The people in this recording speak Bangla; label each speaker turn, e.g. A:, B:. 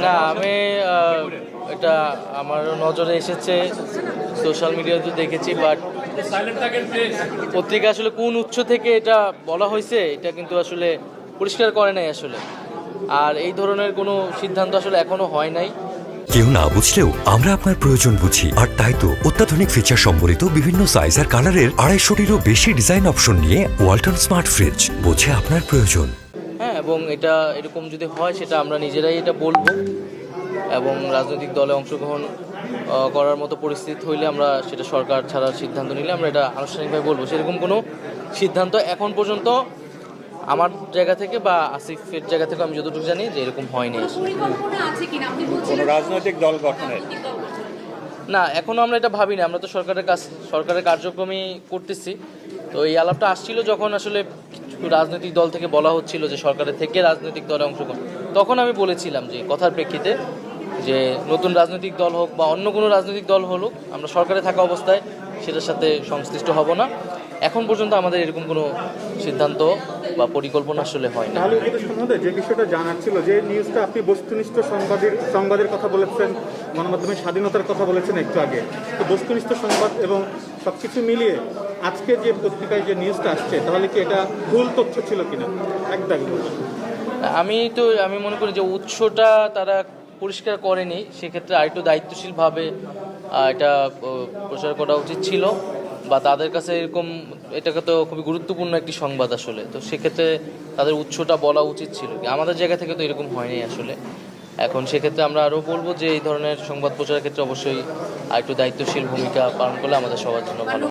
A: না আমি এটা আমার নজরে এসেছে, সোশ্যাল মিডিয়াতে দেখেছি, বাট পত্রিকা আসলে কোন উৎস থেকে এটা বলা হয়েছে এটা কিন্তু আসলে পরিষ্কার করে নাই আসলে। আর এই ধরনের কোনো সিদ্ধান্ত আসলে এখনো হয় নাই।
B: কেউ না বুঝলেও আমরা আপনার প্রয়োজন বুঝি, আর তাই তো অত্যাধুনিক ফিচার সম্বলিত বিভিন্ন সাইজ আর কালারের 250-টিরও বেশি ডিজাইন অপশন নিয়ে ওয়ালটন স্মার্ট ফ্রিজ, বোঝে আপনার প্রয়োজন।
A: হ্যাঁ, এবং এটা এরকম যদি হয় সেটা আমরা নিজেরাই এটা বলবো, এবং রাজনৈতিক দলে অংশগ্রহণ করার মতো পরিস্থিতি হইলে আমরা সেটা সরকার ছাড়ার সিদ্ধান্ত নিলে আমরা এটা আনুষ্ঠানিকভাবে বলবো। সেরকম কোনো সিদ্ধান্ত এখন পর্যন্ত আমার জায়গা থেকে বা আসিফের জায়গা থেকে আমি যতটুকু জানি যে এরকম হয়নি।
C: কোনো রাজনৈতিক দল গঠনের
A: না, এখনও আমরা এটা ভাবি না। আমরা তো সরকারের কার্যক্রমই করতেছি। তো এই আলাপটা আসছিল যখন আসলে রাজনৈতিক দল থেকে বলা হচ্ছিল যে সরকারের থেকে রাজনৈতিক দলে অংশগ্রহণ, তখন আমি বলেছিলাম যে কথার প্রেক্ষিতে যে নতুন রাজনৈতিক দল হোক বা অন্য কোনো রাজনৈতিক দল হলুক, আমরা সরকারে থাকা অবস্থায় সেটার সাথে সংশ্লিষ্ট হব না। এখন পর্যন্ত আমাদের এরকম কোনো সিদ্ধান্ত বা পরিকল্পনা আসলে হয় না।
D: তাহলে উপদেষ্টা মহোদয়, যে বিষয়টা জানার ছিল, যে নিউজটা আপনি বস্তুনিষ্ঠ সংবাদের কথা বলেছেন, গণমাধ্যমের স্বাধীনতার কথা বলেছেন একটু আগে, তো বস্তুনিষ্ঠ সংবাদ এবং সব কিছু মিলিয়ে আজকে যে পত্রিকায় যে নিউজটা আসছে, তাহলে কি এটা ভুল তথ্য ছিল কিনা একদম?
A: আমি মনে করি যে উৎসটা তারা পরিষ্কার করেনি, সেক্ষেত্রে আরেকটু দায়িত্বশীলভাবে এটা প্রচার করা উচিত ছিল, বা তাদের কাছে এরকম এটাকে তো খুবই গুরুত্বপূর্ণ একটি সংবাদ আসলে, তো সেক্ষেত্রে তাদের উৎসটা বলা উচিত ছিল। আমাদের জায়গা থেকে তো এরকম হয়নি আসলে। এখন সেক্ষেত্রে আমরা আরও বলবো যে এই ধরনের সংবাদ প্রচারের ক্ষেত্রে অবশ্যই আরেকটু দায়িত্বশীল ভূমিকা পালন করলে আমাদের সবার জন্য ভালো।